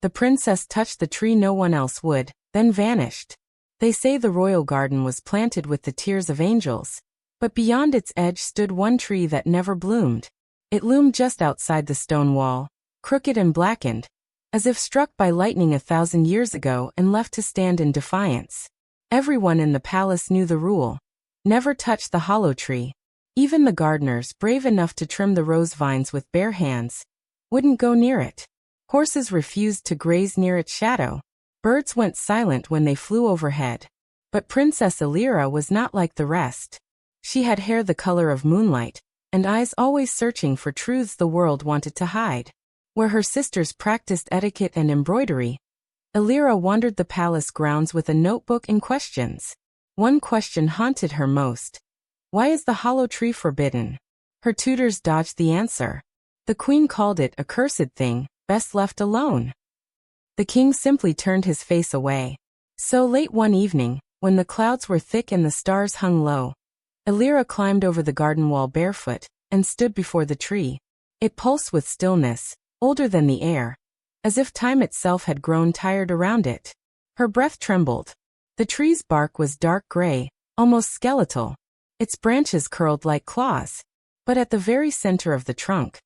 The princess touched the tree no one else would, then vanished. They say the royal garden was planted with the tears of angels, but beyond its edge stood one tree that never bloomed. It loomed just outside the stone wall, crooked and blackened, as if struck by lightning 1,000 years ago and left to stand in defiance. Everyone in the palace knew the rule: never touch the hollow tree. Even the gardeners, brave enough to trim the rose vines with bare hands, wouldn't go near it. Horses refused to graze near its shadow. Birds went silent when they flew overhead. But Princess Elira was not like the rest. She had hair the color of moonlight, and eyes always searching for truths the world wanted to hide. Where her sisters practiced etiquette and embroidery, Elira wandered the palace grounds with a notebook and questions. One question haunted her most. Why is the hollow tree forbidden? Her tutors dodged the answer. The queen called it a cursed thing, best left alone. The king simply turned his face away. So late one evening, when the clouds were thick and the stars hung low, Elira climbed over the garden wall barefoot and stood before the tree. It pulsed with stillness, older than the air, as if time itself had grown tired around it. Her breath trembled. The tree's bark was dark gray, almost skeletal. Its branches curled like claws. But at the very center of the trunk,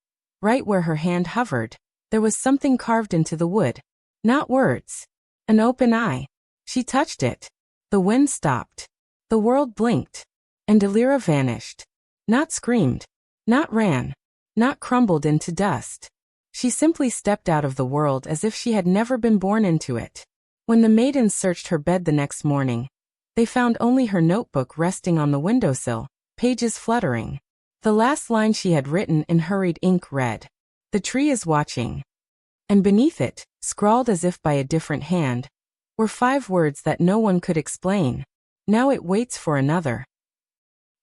right where her hand hovered, there was something carved into the wood. Not words. An open eye. She touched it. The wind stopped. The world blinked. And Elira vanished. Not screamed. Not ran. Not crumbled into dust. She simply stepped out of the world as if she had never been born into it. When the maidens searched her bed the next morning, they found only her notebook resting on the windowsill, pages fluttering. The last line she had written in hurried ink read, "The tree is watching." And beneath it, scrawled as if by a different hand, were 5 words that no one could explain. Now it waits for another.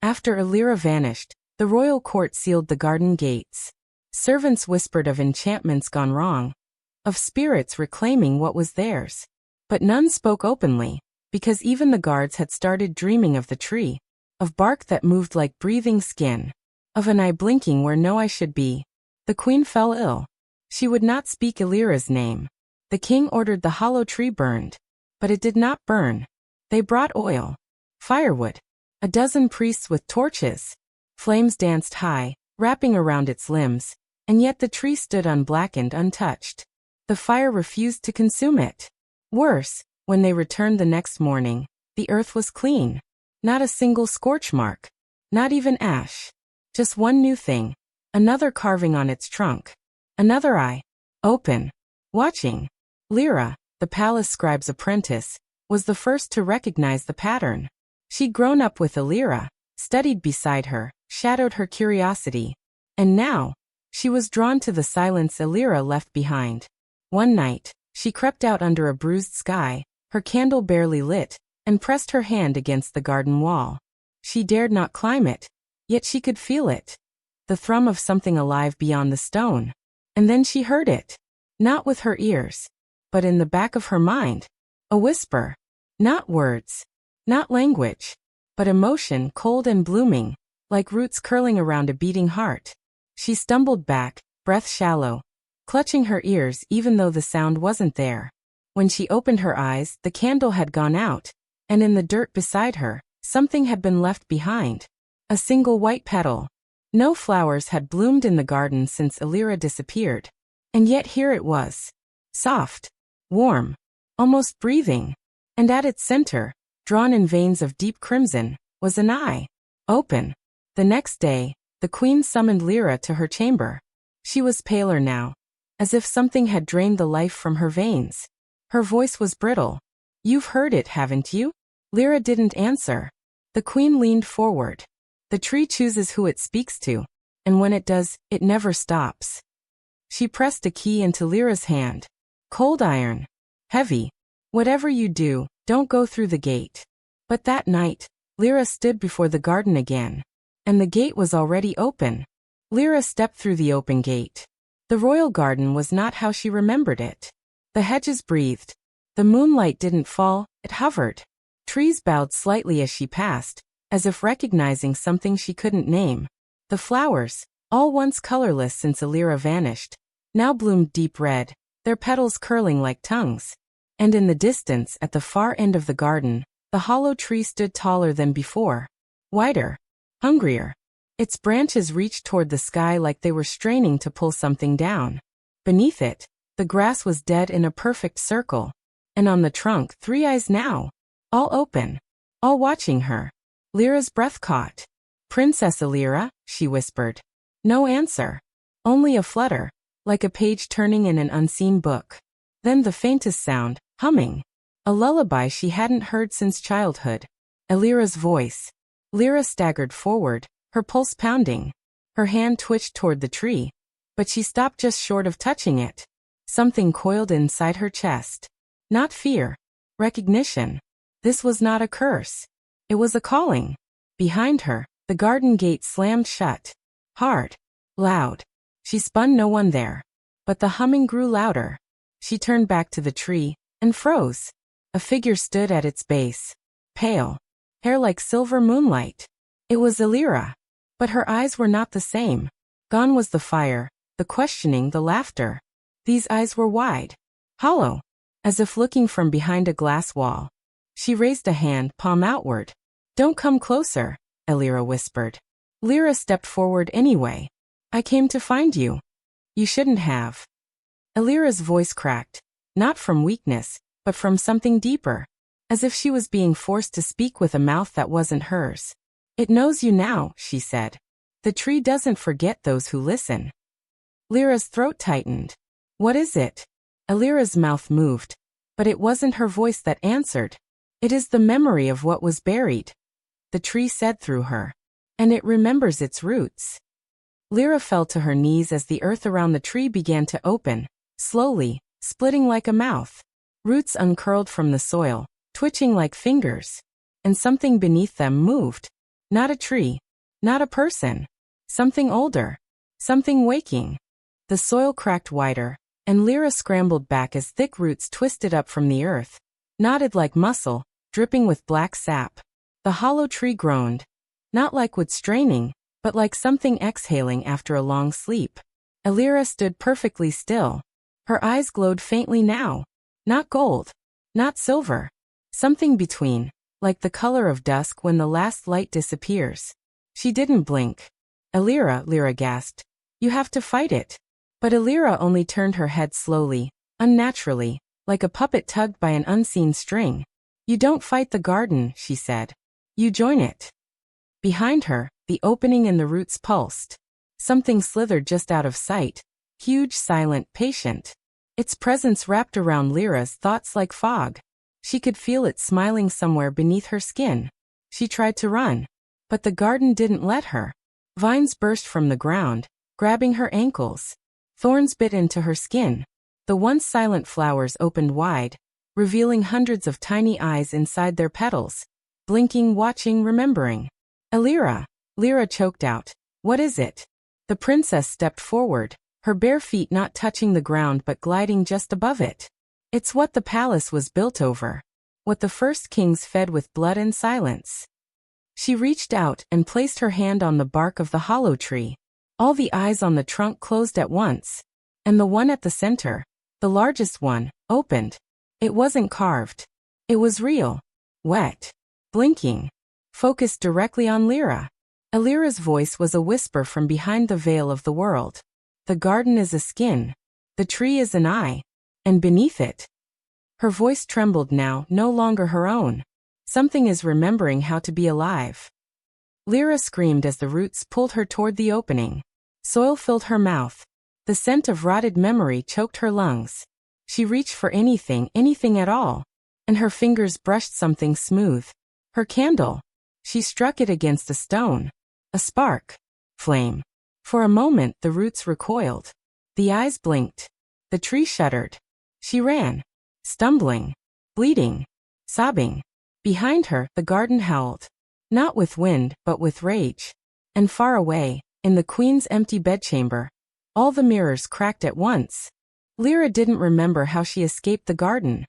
After Elira vanished, the royal court sealed the garden gates. Servants whispered of enchantments gone wrong, of spirits reclaiming what was theirs. But none spoke openly, because even the guards had started dreaming of the tree, of bark that moved like breathing skin, of an eye blinking where no eye should be. The queen fell ill. She would not speak Elira's name. The king ordered the hollow tree burned, but it did not burn. They brought oil, firewood, a dozen priests with torches. Flames danced high, wrapping around its limbs, and yet the tree stood unblackened, untouched. The fire refused to consume it. Worse, when they returned the next morning, the earth was clean. Not a single scorch mark. Not even ash. Just one new thing. Another carving on its trunk. Another eye. Open. Watching. Lyra, the palace scribe's apprentice, was the first to recognize the pattern. She'd grown up with Elira, studied beside her, shadowed her curiosity. And now, she was drawn to the silence Elira left behind. One night, she crept out under a bruised sky, her candle barely lit, and pressed her hand against the garden wall. She dared not climb it, yet she could feel it. The thrum of something alive beyond the stone. And then she heard it. Not with her ears, but in the back of her mind. A whisper. Not words. Not language. But emotion, cold and blooming, like roots curling around a beating heart. She stumbled back, breath shallow, clutching her ears even though the sound wasn't there. When she opened her eyes, the candle had gone out, and in the dirt beside her, something had been left behind. A single white petal. No flowers had bloomed in the garden since Elira disappeared. And yet here it was. Soft. Warm. Almost breathing. And at its center, drawn in veins of deep crimson, was an eye. Open. The next day, the queen summoned Lyra to her chamber. She was paler now, as if something had drained the life from her veins. Her voice was brittle. "You've heard it, haven't you?" Lyra didn't answer. The queen leaned forward. The tree chooses who it speaks to, and when it does, it never stops. She pressed a key into Lyra's hand. Cold iron. Heavy. "Whatever you do, don't go through the gate." But that night, Lyra stood before the garden again. And the gate was already open. Lyra stepped through the open gate. The royal garden was not how she remembered it. The hedges breathed. The moonlight didn't fall, it hovered. Trees bowed slightly as she passed, as if recognizing something she couldn't name. The flowers, all once colorless since Elira vanished, now bloomed deep red, their petals curling like tongues. And in the distance, at the far end of the garden, the hollow tree stood taller than before, wider, hungrier. Its branches reached toward the sky like they were straining to pull something down. Beneath it, the grass was dead in a perfect circle. And on the trunk, 3 eyes now, all open, all watching her. Lyra's breath caught. "Princess Lyra," she whispered. No answer. Only a flutter, like a page turning in an unseen book. Then the faintest sound, humming. A lullaby she hadn't heard since childhood. Lyra's voice. Lyra staggered forward, her pulse pounding. Her hand twitched toward the tree, but she stopped just short of touching it. Something coiled inside her chest. Not fear. Recognition. This was not a curse. It was a calling. Behind her, the garden gate slammed shut. Hard. Loud. She spun, no one there. But the humming grew louder. She turned back to the tree, and froze. A figure stood at its base. Pale. Hair like silver moonlight. It was Lyra. But her eyes were not the same. Gone was the fire, the questioning, the laughter. These eyes were wide. Hollow. As if looking from behind a glass wall. She raised a hand, palm outward. "Don't come closer," Lyra whispered. Lyra stepped forward anyway. "I came to find you." "You shouldn't have." Lyra's voice cracked, not from weakness, but from something deeper, as if she was being forced to speak with a mouth that wasn't hers. "It knows you now," she said. "The tree doesn't forget those who listen." Lyra's throat tightened. "What is it?" Lyra's mouth moved, but it wasn't her voice that answered. "It is the memory of what was buried," the tree said through her. "And it remembers its roots." Lyra fell to her knees as the earth around the tree began to open, slowly, splitting like a mouth. Roots uncurled from the soil, twitching like fingers. And something beneath them moved. Not a tree. Not a person. Something older. Something waking. The soil cracked wider, and Lyra scrambled back as thick roots twisted up from the earth, knotted like muscle, dripping with black sap. The hollow tree groaned. Not like wood straining, but like something exhaling after a long sleep. Lyra stood perfectly still. Her eyes glowed faintly now. Not gold. Not silver. Something between, like the color of dusk when the last light disappears. She didn't blink. Lyra gasped. "You have to fight it." But Lyra only turned her head slowly, unnaturally, like a puppet tugged by an unseen string. "You don't fight the garden," she said. "You join it." Behind her, the opening in the roots pulsed. Something slithered just out of sight. Huge, silent, patient. Its presence wrapped around Lyra's thoughts like fog. She could feel it smiling somewhere beneath her skin. She tried to run, but the garden didn't let her. Vines burst from the ground, grabbing her ankles. Thorns bit into her skin. The once silent flowers opened wide, revealing hundreds of tiny eyes inside their petals, blinking, watching, remembering. Lyra choked out. "What is it?" The princess stepped forward, her bare feet not touching the ground but gliding just above it. "It's what the palace was built over. What the first kings fed with blood and silence." She reached out and placed her hand on the bark of the hollow tree. All the eyes on the trunk closed at once. And the one at the center, the largest one, opened. It wasn't carved. It was real. Wet. Blinking. Focused directly on Lyra. Lyra's voice was a whisper from behind the veil of the world. "The garden is a skin. The tree is an eye. And beneath it." Her voice trembled now, no longer her own. "Something is remembering how to be alive." Lyra screamed as the roots pulled her toward the opening. Soil filled her mouth. The scent of rotted memory choked her lungs. She reached for anything at all. And her fingers brushed something smooth. Her candle. She struck it against a stone. A spark. Flame. For a moment the roots recoiled. The eyes blinked. The tree shuddered. She ran. Stumbling. Bleeding. Sobbing. Behind her, the garden howled. Not with wind, but with rage. And far away, in the queen's empty bedchamber, all the mirrors cracked at once. Lyra didn't remember how she escaped the garden.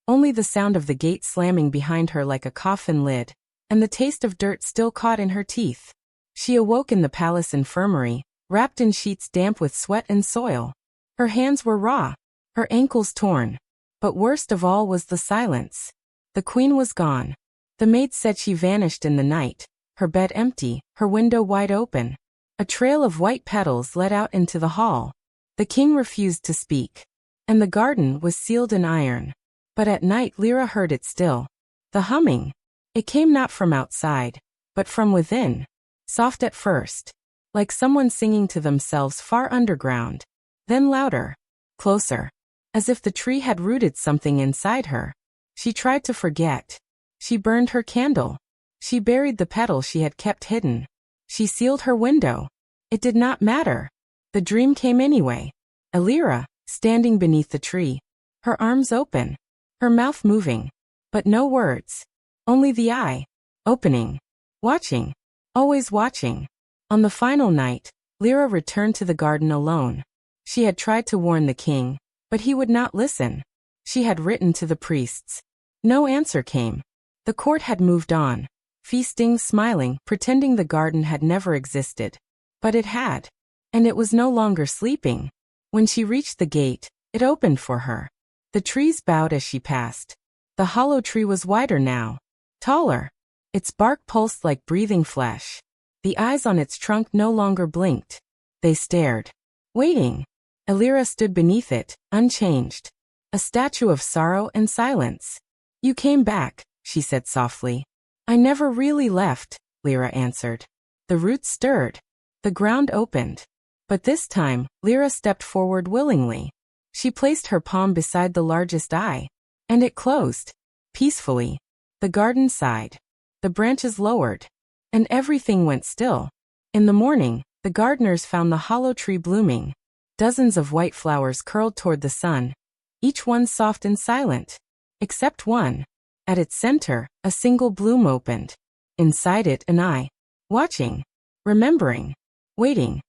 Only the sound of the gate slamming behind her like a coffin lid, and the taste of dirt still caught in her teeth. She awoke in the palace infirmary, wrapped in sheets damp with sweat and soil. Her hands were raw. her ankles torn. But worst of all was the silence. The queen was gone. The maid said she vanished in the night, her bed empty, her window wide open. A trail of white petals led out into the hall. The king refused to speak. And the garden was sealed in iron. But at night Lyra heard it still. The humming. It came not from outside, but from within. Soft at first, like someone singing to themselves far underground. Then louder, closer, as if the tree had rooted something inside her. She tried to forget. She burned her candle. She buried the petal she had kept hidden. She sealed her window. It did not matter. The dream came anyway. Lyra, standing beneath the tree, her arms open, her mouth moving, but no words, only the eye, opening, watching, always watching. On the final night, Lyra returned to the garden alone. She had tried to warn the king, but he would not listen. She had written to the priests. No answer came. The court had moved on, feasting, smiling, pretending the garden had never existed. But it had. And it was no longer sleeping. When she reached the gate, it opened for her. The trees bowed as she passed. The hollow tree was wider now, taller. Its bark pulsed like breathing flesh. The eyes on its trunk no longer blinked. They stared, waiting. Lyra stood beneath it, unchanged, a statue of sorrow and silence. "You came back," she said softly. "I never really left," Lyra answered. The roots stirred. The ground opened. But this time, Lyra stepped forward willingly. She placed her palm beside the largest eye. And it closed. Peacefully. The garden sighed. The branches lowered. And everything went still. In the morning, the gardeners found the hollow tree blooming. Dozens of white flowers curled toward the sun, each one soft and silent. Except one. At its center, a single bloom opened. Inside it, an eye. Watching. Remembering. Waiting.